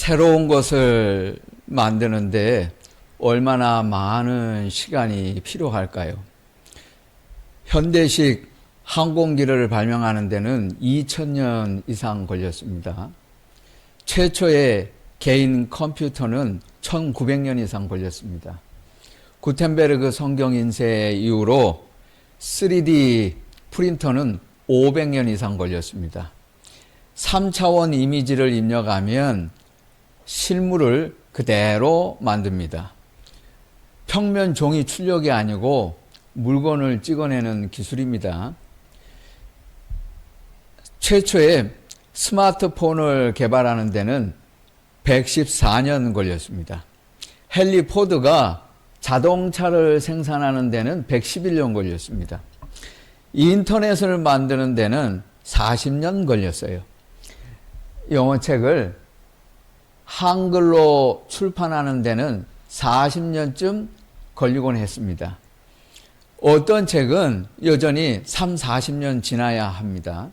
새로운 것을 만드는데 얼마나 많은 시간이 필요할까요? 현대식 항공기를 발명하는 데는 2000년 이상 걸렸습니다. 최초의 개인 컴퓨터는 1900년 이상 걸렸습니다. 구텐베르그 성경 인쇄 이후로 3D 프린터는 500년 이상 걸렸습니다. 3차원 이미지를 입력하면 실물을 그대로 만듭니다. 평면 종이 출력이 아니고 물건을 찍어내는 기술입니다. 최초의 스마트폰을 개발하는 데는 114년 걸렸습니다. 헨리 포드가 자동차를 생산하는 데는 111년 걸렸습니다. 인터넷을 만드는 데는 40년 걸렸어요. 영어책을 한글로 출판하는 데는 40년쯤 걸리곤 했습니다. 어떤 책은 여전히 40년 지나야 합니다.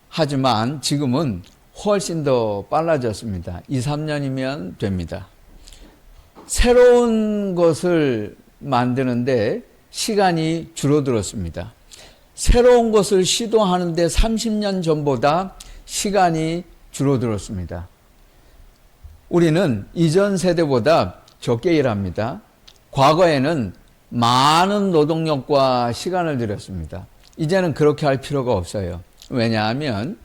하지만 지금은 훨씬 더 빨라졌습니다. 3년이면 됩니다. 새로운 것을 만드는데 시간이 줄어들었습니다. 새로운 것을 시도하는데 30년 전보다 시간이 줄어들었습니다. 우리는 이전 세대보다 적게 일합니다. 과거에는 많은 노동력과 시간을 들였습니다. 이제는 그렇게 할 필요가 없어요. 왜냐하면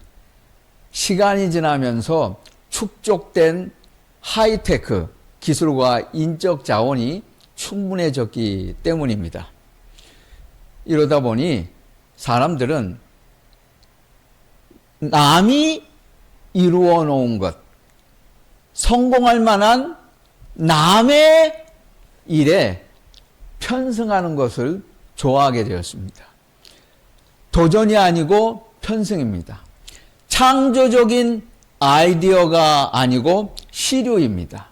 시간이 지나면서 축적된 하이테크 기술과 인적 자원이 충분해졌기 때문입니다. 이러다 보니 사람들은 남이 이루어 놓은 것, 성공할 만한 남의 일에 편승하는 것을 좋아하게 되었습니다. 도전이 아니고 편승입니다. 창조적인 아이디어가 아니고 시류입니다.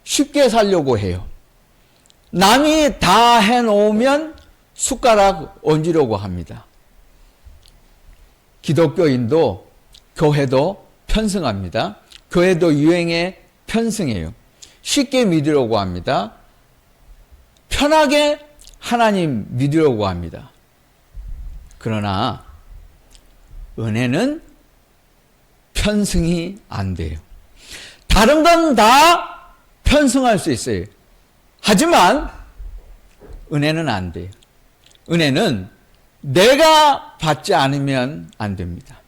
쉽게 살려고 해요. 남이 다 해놓으면 숟가락 얹으려고 합니다. 기독교인도 교회도 편승합니다. 교회도 유행에 편승해요. 쉽게 믿으려고 합니다. 편하게 하나님 믿으려고 합니다. 그러나 은혜는 편승이 안 돼요. 다른 건 다 편승할 수 있어요. 하지만 은혜는 안 돼요. 은혜는 내가 받지 않으면 안 됩니다.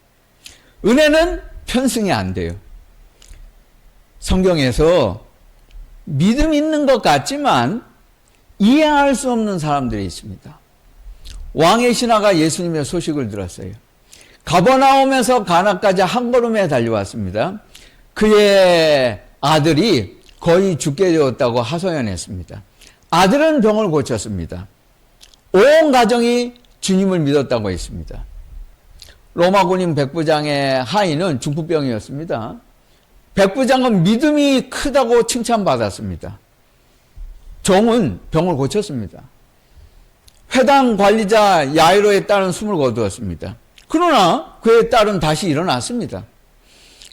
은혜는 편승이 안 돼요. 성경에서 믿음 있는 것 같지만 이해할 수 없는 사람들이 있습니다. 왕의 신하가 예수님의 소식을 들었어요. 가버나움에서 가나까지 한 걸음에 달려왔습니다. 그의 아들이 거의 죽게 되었다고 하소연했습니다. 아들은 병을 고쳤습니다. 온 가정이 주님을 믿었다고 했습니다. 로마 군인 백부장의 하인은 중풍병이었습니다. 백부장은 믿음이 크다고 칭찬받았습니다. 종은 병을 고쳤습니다. 회당 관리자 야이로의 딸은 숨을 거두었습니다. 그러나 그의 딸은 다시 일어났습니다.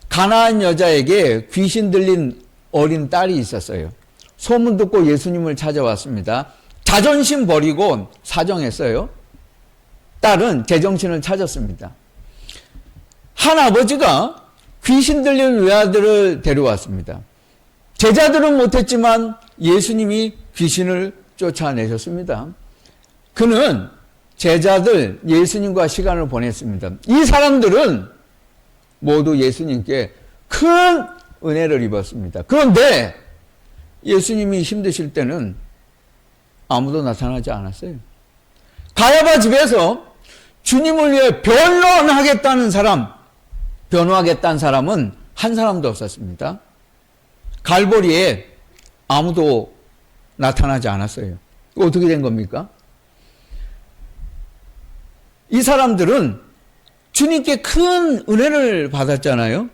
가나안 여자에게 귀신 들린 어린 딸이 있었어요. 소문 듣고 예수님을 찾아왔습니다. 자존심 버리고 사정했어요. 딸은 제정신을 찾았습니다. 한 아버지가 귀신 들린 외아들을 데려왔습니다. 제자들은 못했지만 예수님이 귀신을 쫓아내셨습니다. 그는 제자들 예수님과 시간을 보냈습니다. 이 사람들은 모두 예수님께 큰 은혜를 입었습니다. 그런데 예수님이 힘드실 때는 아무도 나타나지 않았어요. 가야바 집에서 주님을 위해 변론하겠다는 사람, 변호하겠다는 사람은 한 사람도 없었습니다. 갈보리에 아무도 나타나지 않았어요. 어떻게 된 겁니까? 이 사람들은 주님께 큰 은혜를 받았잖아요.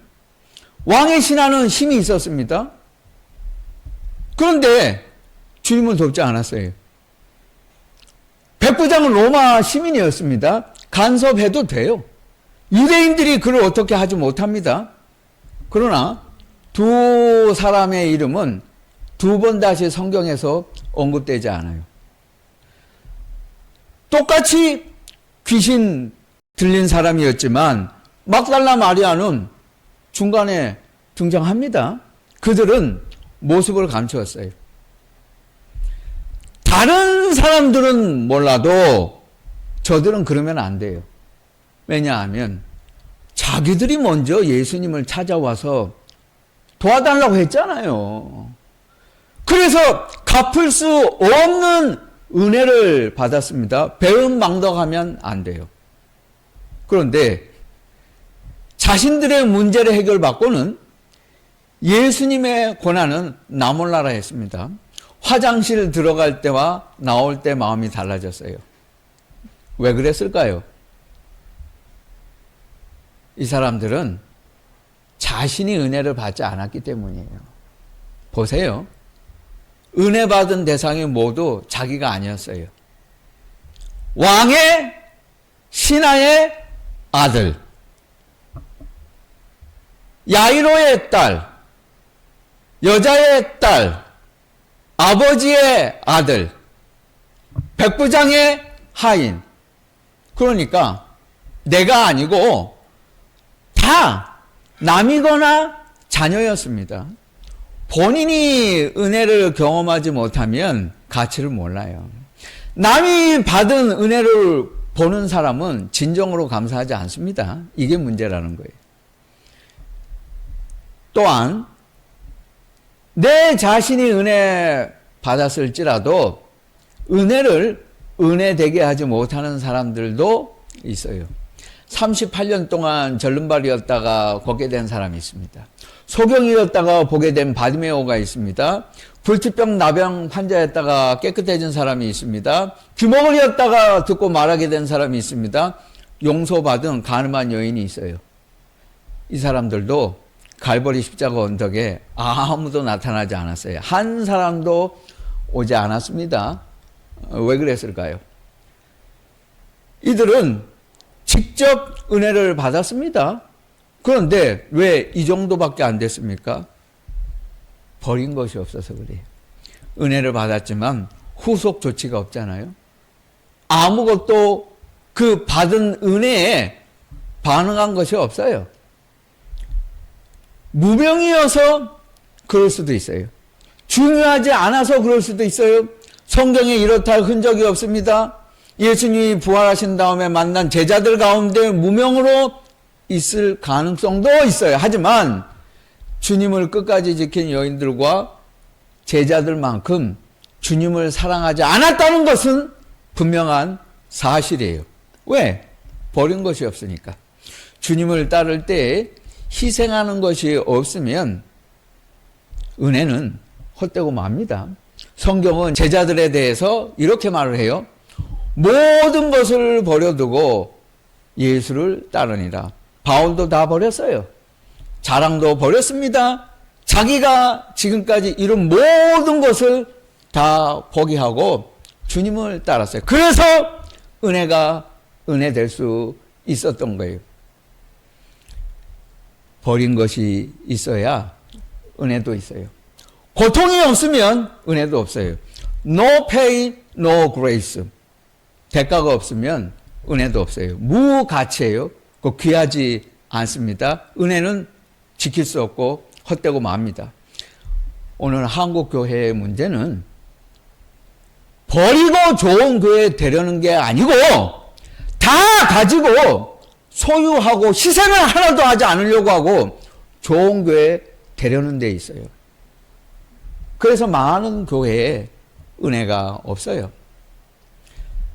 왕의 신하는 힘이 있었습니다. 그런데 주님은 돕지 않았어요. 백부장은 로마 시민이었습니다. 간섭해도 돼요. 유대인들이 그를 어떻게 하지 못합니다. 그러나 두 두 사람의 이름은 두 번 다시 성경에서 언급되지 않아요. 똑같이 귀신 들린 사람이었지만 막달라 마리아는 중간에 등장합니다. 그들은 모습을 감추었어요. 다른 사람들은 몰라도 저들은 그러면 안 돼요. 왜냐하면 자기들이 먼저 예수님을 찾아와서 도와달라고 했잖아요. 그래서 갚을 수 없는 은혜를 받았습니다. 배은망덕하면 안 돼요. 그런데 자신들의 문제를 해결받고는 예수님의 고난은 나 몰라라 했습니다. 화장실 들어갈 때와 나올 때 마음이 달라졌어요. 왜 그랬을까요? 이 사람들은 자신이 은혜를 받지 않았기 때문이에요. 보세요. 은혜 받은 대상이 모두 자기가 아니었어요. 왕의 신하의 아들, 야이로의 딸, 여자의 딸, 아버지의 아들, 백부장의 하인. 그러니까 내가 아니고 다 남이거나 자녀였습니다. 본인이 은혜를 경험하지 못하면 가치를 몰라요. 남이 받은 은혜를 보는 사람은 진정으로 감사하지 않습니다. 이게 문제라는 거예요. 또한 내 자신이 은혜 받았을지라도 은혜를 은혜되게 하지 못하는 사람들도 있어요. 38년 동안 절름발이었다가 걷게 된 사람이 있습니다. 소경이었다가 보게 된 바디메오가 있습니다. 불치병 나병 환자였다가 깨끗해진 사람이 있습니다. 귀머거리였다가 듣고 말하게 된 사람이 있습니다. 용서받은 가늠한 여인이 있어요. 이 사람들도 갈보리 십자가 언덕에 아무도 나타나지 않았어요. 한 사람도 오지 않았습니다. 왜 그랬을까요? 이들은 직접 은혜를 받았습니다. 그런데 왜 이 정도밖에 안 됐습니까? 버린 것이 없어서 그래요. 은혜를 받았지만 후속 조치가 없잖아요. 아무것도 그 받은 은혜에 반응한 것이 없어요. 무명이어서 그럴 수도 있어요. 중요하지 않아서 그럴 수도 있어요. 성경에 이렇다 할 흔적이 없습니다. 예수님이 부활하신 다음에 만난 제자들 가운데 무명으로 있을 가능성도 있어요. 하지만 주님을 끝까지 지킨 여인들과 제자들만큼 주님을 사랑하지 않았다는 것은 분명한 사실이에요. 왜? 버린 것이 없으니까. 주님을 따를 때 희생하는 것이 없으면 은혜는 헛되고 맙니다. 성경은 제자들에 대해서 이렇게 말을 해요. 모든 것을 버려두고 예수를 따르니라. 바울도 다 버렸어요. 자랑도 버렸습니다. 자기가 지금까지 이룬 모든 것을 다 포기하고 주님을 따랐어요. 그래서 은혜가 은혜 될 수 있었던 거예요. 버린 것이 있어야 은혜도 있어요. 고통이 없으면 은혜도 없어요. No pain, no grace. 대가가 없으면 은혜도 없어요. 무가치예요. 그 귀하지 않습니다. 은혜는 지킬 수 없고 헛되고 맙니다. 오늘 한국 교회의 문제는 버리고 좋은 교회 되려는 게 아니고 다 가지고 소유하고 희생을 하나도 하지 않으려고 하고 좋은 교회 되려는 데 있어요. 그래서 많은 교회에 은혜가 없어요.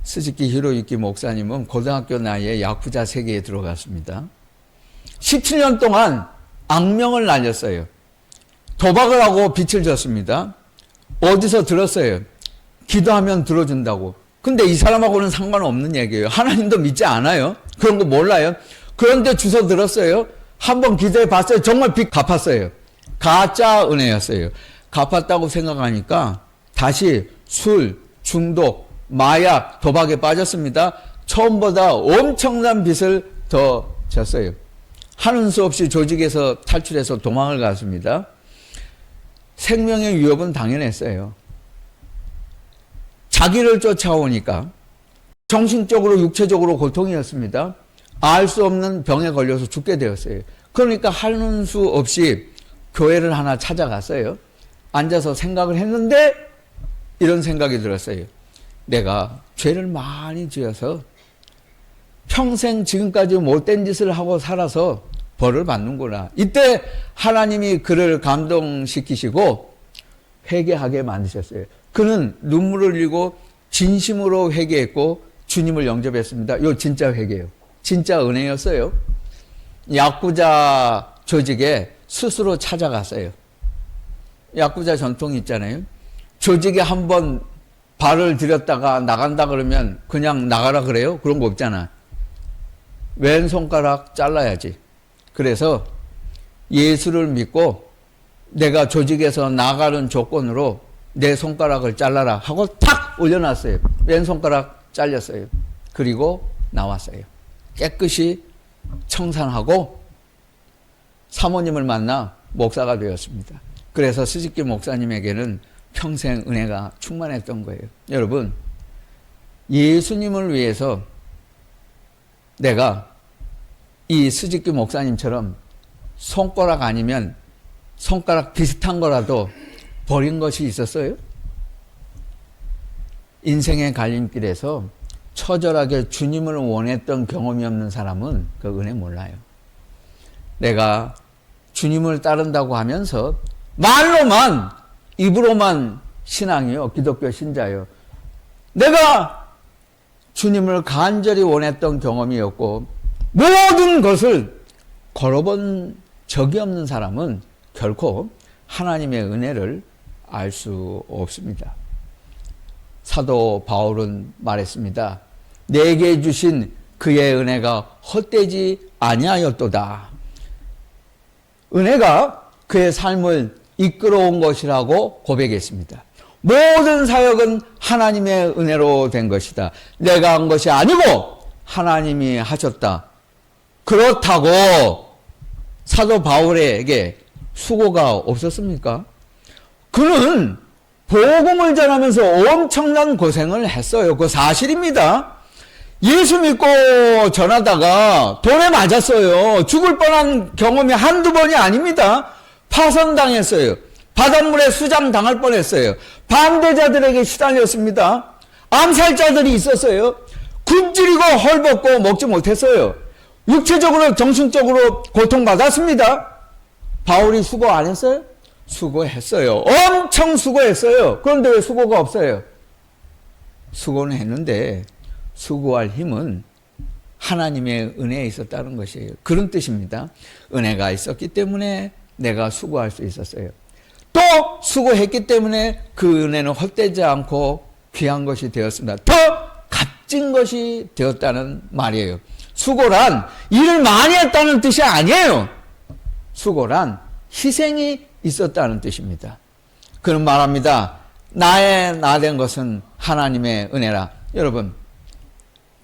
스즈키 히로유키 목사님은 고등학교 나이에 야쿠자 세계에 들어갔습니다. 17년 동안 악명을 날렸어요. 도박을 하고 빚을 졌습니다. 어디서 들었어요? 기도하면 들어준다고. 근데 이 사람하고는 상관없는 얘기예요. 하나님도 믿지 않아요. 그런 거 몰라요. 그런데 주워 들었어요. 한번 기도해 봤어요. 정말 빚 갚았어요. 가짜 은혜였어요. 갚았다고 생각하니까 다시 술, 중독, 마약, 도박에 빠졌습니다. 처음보다 엄청난 빚을 더 졌어요. 하는 수 없이 조직에서 탈출해서 도망을 갔습니다. 생명의 위협은 당연했어요. 자기를 쫓아오니까 정신적으로 육체적으로 고통이었습니다. 알 수 없는 병에 걸려서 죽게 되었어요. 그러니까 하는 수 없이 교회를 하나 찾아갔어요. 앉아서 생각을 했는데 이런 생각이 들었어요. 내가 죄를 많이 지어서 평생 지금까지 못된 짓을 하고 살아서 벌을 받는구나. 이때 하나님이 그를 감동시키시고 회개하게 만드셨어요. 그는 눈물을 흘리고 진심으로 회개했고 주님을 영접했습니다. 이거 진짜 회개예요. 진짜 은혜였어요. 야쿠자 조직에 스스로 찾아갔어요. 야쿠자 전통이 있잖아요. 조직에 한번 발을 들였다가 나간다 그러면 그냥 나가라 그래요? 그런 거 없잖아. 왼손가락 잘라야지. 그래서 예수를 믿고 내가 조직에서 나가는 조건으로 내 손가락을 잘라라 하고 탁 올려놨어요. 왼손가락 잘렸어요. 그리고 나왔어요. 깨끗이 청산하고 사모님을 만나 목사가 되었습니다. 그래서 스즈키 목사님에게는 평생 은혜가 충만했던 거예요. 여러분, 예수님을 위해서 내가 이 스즈키 목사님처럼 손가락 아니면 손가락 비슷한 거라도 버린 것이 있었어요? 인생의 갈림길에서 처절하게 주님을 원했던 경험이 없는 사람은 그 은혜 몰라요. 내가 주님을 따른다고 하면서 말로만, 입으로만 신앙이요, 기독교 신자요. 내가 주님을 간절히 원했던 경험이었고 모든 것을 걸어본 적이 없는 사람은 결코 하나님의 은혜를 알 수 없습니다. 사도 바울은 말했습니다. 내게 주신 그의 은혜가 헛되지 아니하였도다. 은혜가 그의 삶을 이끌어온 것이라고 고백했습니다. 모든 사역은 하나님의 은혜로 된 것이다. 내가 한 것이 아니고 하나님이 하셨다. 그렇다고 사도 바울에게 수고가 없었습니까? 그는 복음을 전하면서 엄청난 고생을 했어요. 그 사실입니다. 예수 믿고 전하다가 돌에 맞았어요. 죽을 뻔한 경험이 한두 번이 아닙니다. 파선당했어요. 바닷물에 수장당할 뻔했어요. 반대자들에게 시달렸습니다. 암살자들이 있었어요. 굶주리고 헐벗고 먹지 못했어요. 육체적으로 정신적으로 고통받았습니다. 바울이 수고 안 했어요? 수고했어요. 엄청 수고했어요. 그런데 왜 수고가 없어요? 수고는 했는데 수고할 힘은 하나님의 은혜에 있었다는 것이에요. 그런 뜻입니다. 은혜가 있었기 때문에 내가 수고할 수 있었어요. 또 수고했기 때문에 그 은혜는 헛되지 않고 귀한 것이 되었습니다. 더 값진 것이 되었다는 말이에요. 수고란 일을 많이 했다는 뜻이 아니에요. 수고란 희생이 있었다는 뜻입니다. 그는 말합니다. 나의 나된 것은 하나님의 은혜라. 여러분,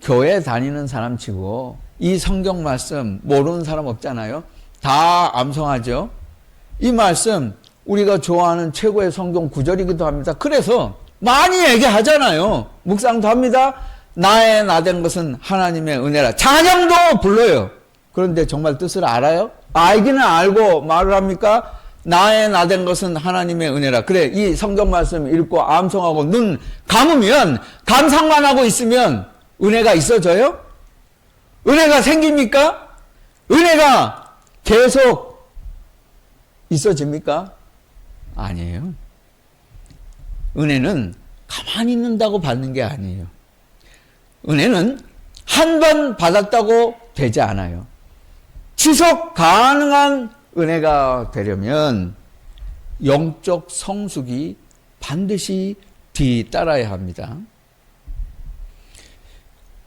교회 다니는 사람 치고 이 성경 말씀 모르는 사람 없잖아요. 다 암송하죠. 이 말씀 우리가 좋아하는 최고의 성경 구절이기도 합니다. 그래서 많이 얘기하잖아요. 묵상도 합니다. 나의 나된 것은 하나님의 은혜라. 찬양도 불러요. 그런데 정말 뜻을 알아요? 알기는 알고 말을 합니까? 나의 나된 것은 하나님의 은혜라. 그래, 이 성경 말씀 읽고 암송하고 눈 감으면, 감상만 하고 있으면 은혜가 있어져요? 은혜가 생깁니까? 은혜가 계속 있어집니까? 아니에요. 은혜는 가만히 있는다고 받는 게 아니에요. 은혜는 한 번 받았다고 되지 않아요. 지속 가능한 은혜가 되려면 영적 성숙이 반드시 뒤따라야 합니다.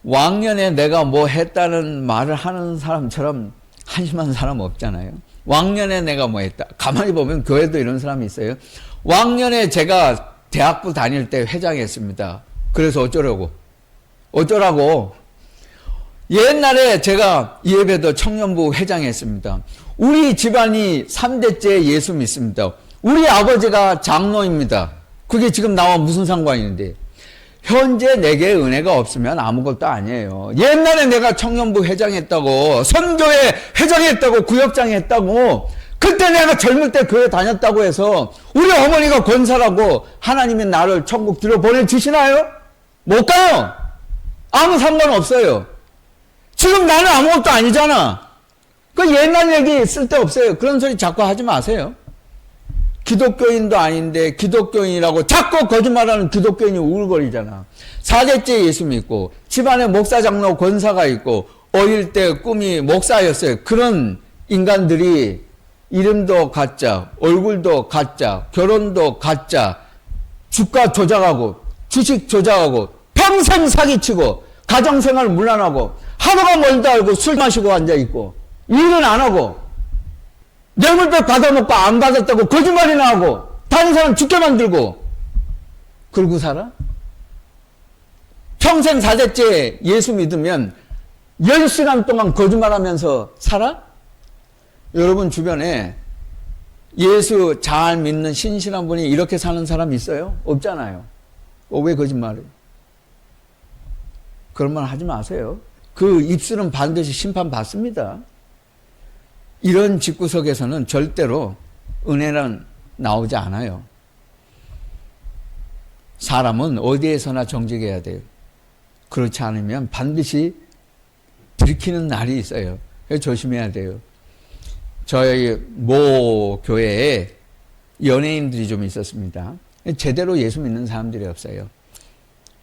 왕년에 내가 뭐 했다는 말을 하는 사람처럼 한심한 사람 없잖아요. 왕년에 내가 뭐 했다. 가만히 보면 교회도 이런 사람이 있어요. 왕년에 제가 대학부 다닐 때 회장했습니다. 그래서 어쩌라고? 옛날에 제가 예배도 청년부 회장했습니다. 우리 집안이 3대째 예수 믿습니다. 우리 아버지가 장로입니다. 그게 지금 나와 무슨 상관이 있는데. 현재 내게 은혜가 없으면 아무것도 아니에요. 옛날에 내가 청년부 회장했다고, 선교회 회장했다고, 구역장 했다고, 그때 내가 젊을 때 교회 다녔다고 해서 우리 어머니가 권사라고 하나님이 나를 천국 들여 보내주시나요? 못 가요. 아무 상관없어요. 지금 나는 아무것도 아니잖아. 그 옛날 얘기 쓸데없어요. 그런 소리 자꾸 하지 마세요. 기독교인도 아닌데 기독교인이라고 자꾸 거짓말하는 기독교인이 우울거리잖아. 4대째 예수 믿고 집안에 목사 장로 권사가 있고 어릴 때 꿈이 목사였어요. 그런 인간들이 이름도 가짜, 얼굴도 가짜, 결혼도 가짜, 주가 조작하고 주식 조작하고 평생 사기치고 가정생활 문란하고 하루가 멀다 알고 술 마시고 앉아있고 일은 안 하고 뇌물백 받아먹고 안 받았다고 거짓말이나 하고 다른 사람 죽게 만들고 그러고 살아? 평생 4대째 예수 믿으면 10시간 동안 거짓말하면서 살아? 여러분 주변에 예수 잘 믿는 신실한 분이 이렇게 사는 사람 있어요? 없잖아요. 왜 거짓말해? 그런 말 하지 마세요. 그 입술은 반드시 심판받습니다. 이런 집구석에서는 절대로 은혜는 나오지 않아요. 사람은 어디에서나 정직해야 돼요. 그렇지 않으면 반드시 들키는 날이 있어요. 그래서 조심해야 돼요. 저희 모 교회에 연예인들이 좀 있었습니다. 제대로 예수 믿는 사람들이 없어요.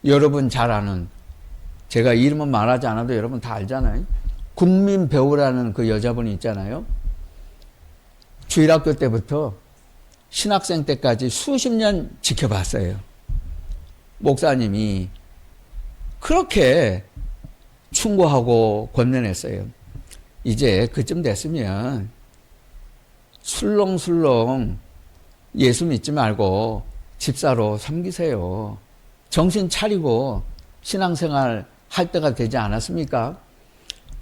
여러분 잘 아는, 제가 이름은 말하지 않아도 여러분 다 알잖아요. 국민 배우라는 그 여자분이 있잖아요. 주일학교 때부터 신학생 때까지 수십 년 지켜봤어요. 목사님이 그렇게 충고하고 권면했어요. 이제 그쯤 됐으면 술렁술렁 예수 믿지 말고 집사로 섬기세요. 정신 차리고 신앙생활 할 때가 되지 않았습니까?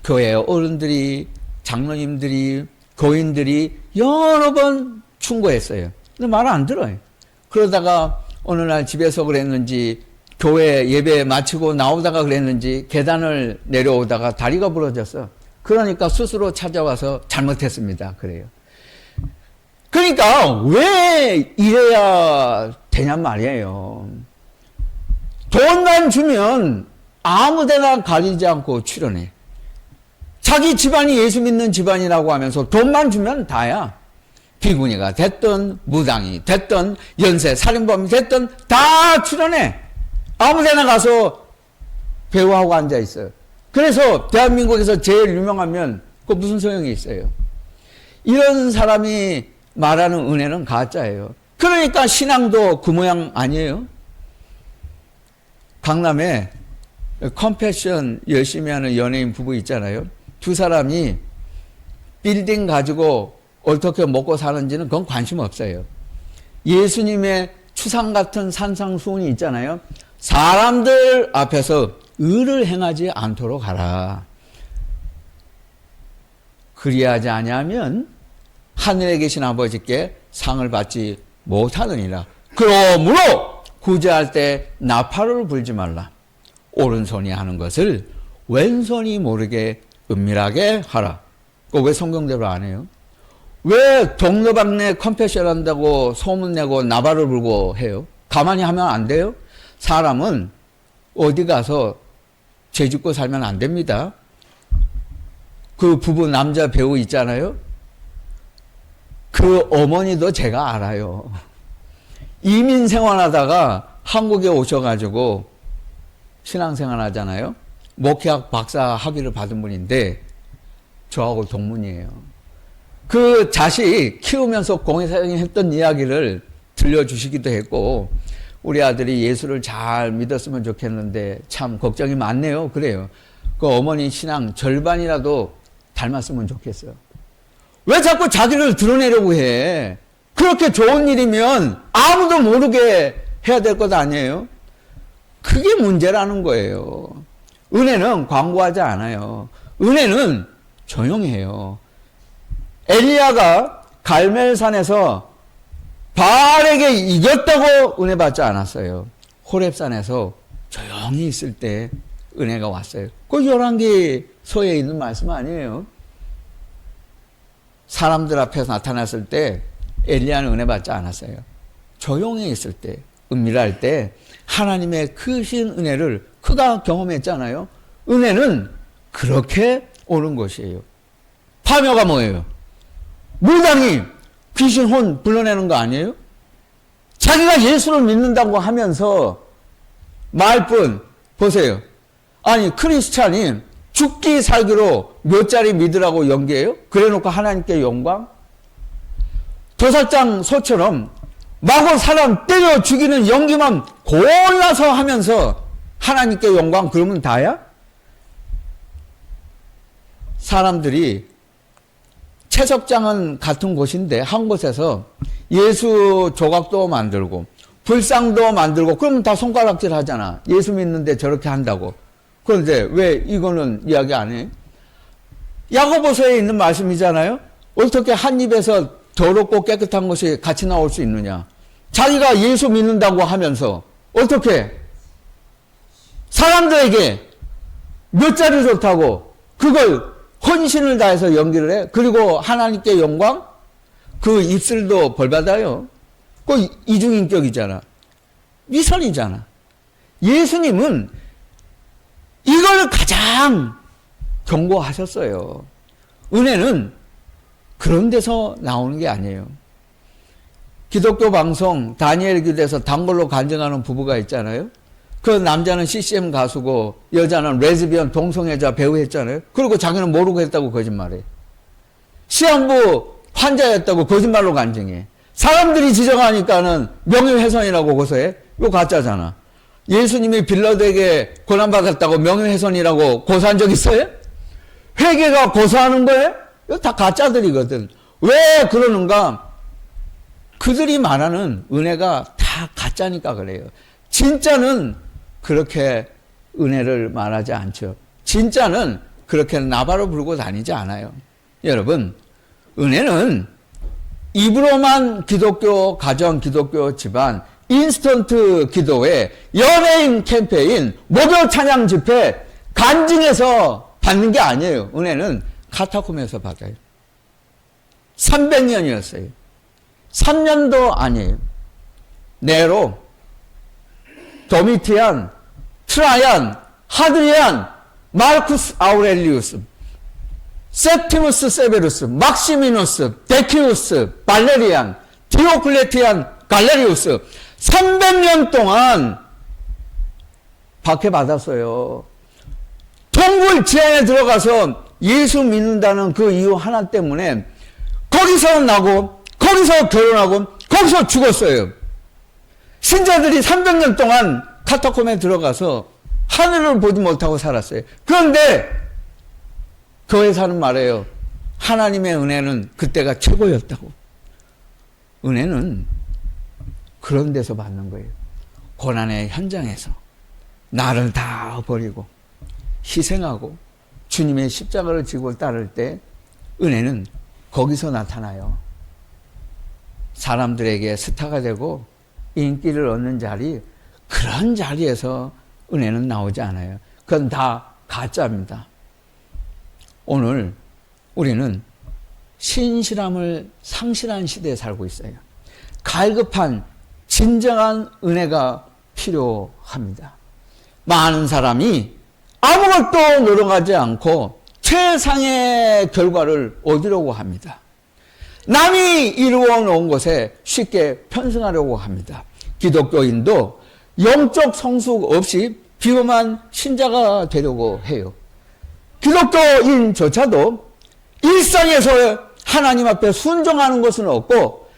교회 어른들이, 장로님들이, 교인들이 여러 번 충고했어요. 근데 말 안 들어요. 그러다가 어느 날 집에서 그랬는지 교회 예배 마치고 나오다가 그랬는지 계단을 내려오다가 다리가 부러졌어. 그러니까 스스로 찾아와서 잘못했습니다. 그래요. 그러니까 왜 이래야 되냔 말이에요. 돈만 주면 아무데나 가리지 않고 출연해. 자기 집안이 예수 믿는 집안이라고 하면서 돈만 주면 다야. 비구니가 됐든 무당이 됐든 연쇄 살인범이 됐든 다 출연해. 아무데나 가서 배우하고 앉아있어요. 그래서 대한민국에서 제일 유명하면 그 무슨 소용이 있어요. 이런 사람이 말하는 은혜는 가짜예요. 그러니까 신앙도 그 모양 아니에요. 강남에 컴패션 열심히 하는 연예인 부부 있잖아요. 두 사람이 빌딩 가지고 어떻게 먹고 사는지는 그건 관심 없어요. 예수님의 추상 같은 산상수훈이 있잖아요. 사람들 앞에서 의를 행하지 않도록 하라. 그리하지 아니하면 하늘에 계신 아버지께 상을 받지 못하느니라. 그러므로 구제할 때 나팔을 불지 말라. 오른손이 하는 것을 왼손이 모르게 은밀하게 하라. 그거 왜 성경대로 안 해요? 왜 동네방네 컴패션 한다고 소문내고 나발을 불고 해요? 가만히 하면 안 돼요? 사람은 어디 가서 죄 짓고 살면 안 됩니다. 그 부부 남자 배우 있잖아요. 그 어머니도 제가 알아요. 이민 생활하다가 한국에 오셔가지고 신앙생활 하잖아요. 목회학 박사 학위를 받은 분인데 저하고 동문이에요. 그 자식 키우면서 공회사장이 했던 이야기를 들려주시기도 했고, 우리 아들이 예수를 잘 믿었으면 좋겠는데 참 걱정이 많네요. 그래요. 그 어머니 신앙 절반이라도 닮았으면 좋겠어요. 왜 자꾸 자기를 드러내려고 해? 그렇게 좋은 일이면 아무도 모르게 해야 될 것 아니에요? 그게 문제라는 거예요. 은혜는 광고하지 않아요. 은혜는 조용히 해요. 엘리야가 갈멜산에서 바알에게 이겼다고 은혜 받지 않았어요. 호렙산에서 조용히 있을 때 은혜가 왔어요. 그 열왕기서에 있는 말씀 아니에요. 사람들 앞에서 나타났을 때 엘리야는 은혜 받지 않았어요. 조용히 있을 때, 은밀할 때 하나님의 크신 은혜를 그가 경험했잖아요. 은혜는 그렇게 오는 것이에요. 파묘가 뭐예요? 무당이 귀신 혼 불러내는 거 아니에요? 자기가 예수를 믿는다고 하면서 말뿐, 보세요. 아니 크리스찬이 죽기 살기로 몇 자리 믿으라고 연기해요? 그래놓고 하나님께 영광? 도살장 소처럼 마구 사람 때려 죽이는 연기만 골라서 하면서 하나님께 영광 그러면 다야? 사람들이 채석장은 같은 곳인데 한 곳에서 예수 조각도 만들고 불상도 만들고 그러면 다 손가락질 하잖아. 예수 믿는데 저렇게 한다고. 그런데 왜 이거는 이야기 안 해? 야고보서에 있는 말씀이잖아요. 어떻게 한 입에서 더럽고 깨끗한 것이 같이 나올 수 있느냐. 자기가 예수 믿는다고 하면서 어떻게 사람들에게 몇 자리 좋다고 그걸 헌신을 다해서 연기를 해. 그리고 하나님께 영광? 그 입술도 벌받아요. 그 이중인격이잖아. 위선이잖아. 예수님은 이걸 가장 경고하셨어요. 은혜는 그런 데서 나오는 게 아니에요. 기독교 방송 다니엘 기도에서 단골로 간증하는 부부가 있잖아요. 그 남자는 CCM 가수고 여자는 레즈비언 동성애자 배우 했잖아요. 그리고 자기는 모르고 했다고 거짓말해. 시한부 환자였다고 거짓말로 간증해. 사람들이 지적하니까는 명예훼손이라고 고소해. 이거 가짜잖아. 예수님이 빌라도에게 고난받았다고 명예훼손이라고 고소한 적 있어요? 회개가 고소하는 거예요? 이거 다 가짜들이거든. 왜 그러는가? 그들이 말하는 은혜가 다 가짜니까 그래요. 진짜는 그렇게 은혜를 말하지 않죠. 진짜는 그렇게 나발을 불고 다니지 않아요. 여러분, 은혜는 입으로만 기독교 가정, 기독교 집안, 인스턴트 기도회, 연예인 캠페인, 목요 찬양 집회, 간증에서 받는 게 아니에요. 은혜는 카타콤에서 받아요. 300년이었어요. 3년도 아니에요. 네로, 도미티안, 트라이안, 하드리안, 마르쿠스 아우렐리우스, 셉티무스 세베루스, 막시미누스, 데키우스, 발레리안, 디오클레티안, 갈레리우스 300년 동안 박해받았어요. 동굴 지하에 들어가서 예수 믿는다는 그 이유 하나 때문에 거기서 나고 거기서 결혼하고 거기서 죽었어요. 신자들이 300년 동안 카타콤에 들어가서 하늘을 보지 못하고 살았어요. 그런데 교회사는 말해요. 하나님의 은혜는 그때가 최고였다고. 은혜는 그런 데서 받는 거예요. 고난의 현장에서 나를 다 버리고 희생하고 주님의 십자가를 지고 따를 때 은혜는 거기서 나타나요. 사람들에게 스타가 되고 인기를 얻는 자리, 그런 자리에서 은혜는 나오지 않아요. 그건 다 가짜입니다. 오늘 우리는 신실함을 상실한 시대에 살고 있어요. 갈급한 진정한 은혜가 필요합니다. 많은 사람이 아무것도 노력하지 않고 최상의 결과를 얻으려고 합니다. 남이 이루어 놓은 것에 쉽게 편승하려고 합니다. 기독교인도 영적 성숙 없이 비범한 신자가 되려고 해요. 기독교인조차도 일상에서 하나님 앞에 순종하는 것은 없고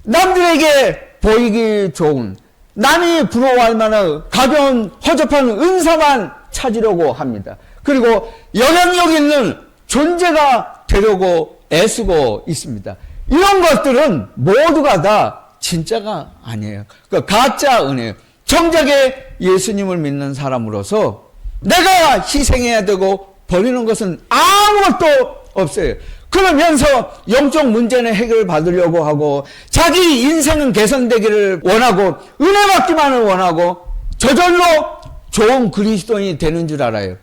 남들에게 보이기 좋은, 남이 부러워할 만한 가벼운 허접한 은사만 찾으려고 합니다. 그리고 영향력 있는 존재가 되려고 애쓰고 있습니다. 이런 것들은 모두가 다 진짜가 아니에요. 그 가짜 은혜예요. 정작에 예수님을 믿는 사람으로서 내가 희생해야 되고 버리는 것은 아무것도 없어요. 그러면서 영적 문제는 해결을 받으려고 하고 자기 인생은 개선되기를 원하고 은혜 받기만을 원하고 저절로 좋은 그리스도인이 되는 줄 알아요.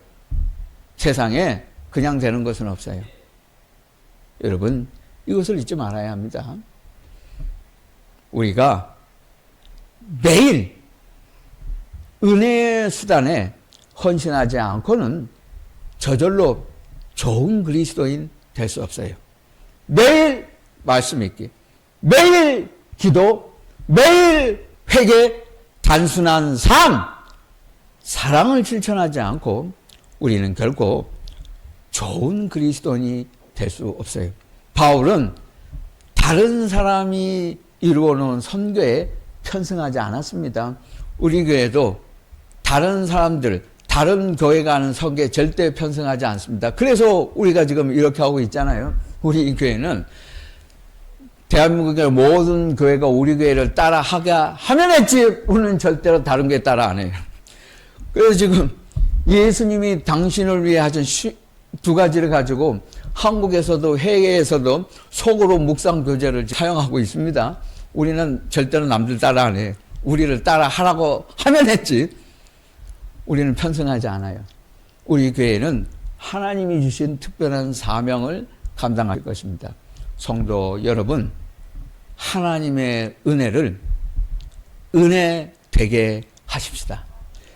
세상에 그냥 되는 것은 없어요. 여러분, 이것을 잊지 말아야 합니다. 우리가 매일 은혜의 수단에 헌신하지 않고는 저절로 좋은 그리스도인 될 수 없어요. 매일 말씀 읽기, 매일 기도, 매일 회개, 단순한 삶, 사랑을 실천하지 않고 우리는 결코 좋은 그리스도인이 될 수 없어요. 바울은 다른 사람이 이루어놓은 선교에 편승하지 않았습니다. 우리 교회도 다른 사람들, 다른 교회가 하는 선교에 절대 편승하지 않습니다. 그래서 우리가 지금 이렇게 하고 있잖아요. 우리 교회는 대한민국의 모든 교회가 우리 교회를 따라하게 하면 했지 우리는 절대로 다른 교회 따라 안 해요. 그래서 지금 예수님이 당신을 위해 하신 두 가지를 가지고 한국에서도 해외에서도 속으로 묵상 교재를 사용하고 있습니다. 우리는 절대로 남들 따라 안 해요. 우리를 따라 하라고 하면 했지 우리는 편승하지 않아요. 우리 교회는 하나님이 주신 특별한 사명을 감당할 것입니다. 성도 여러분, 하나님의 은혜를 은혜 되게 하십시다.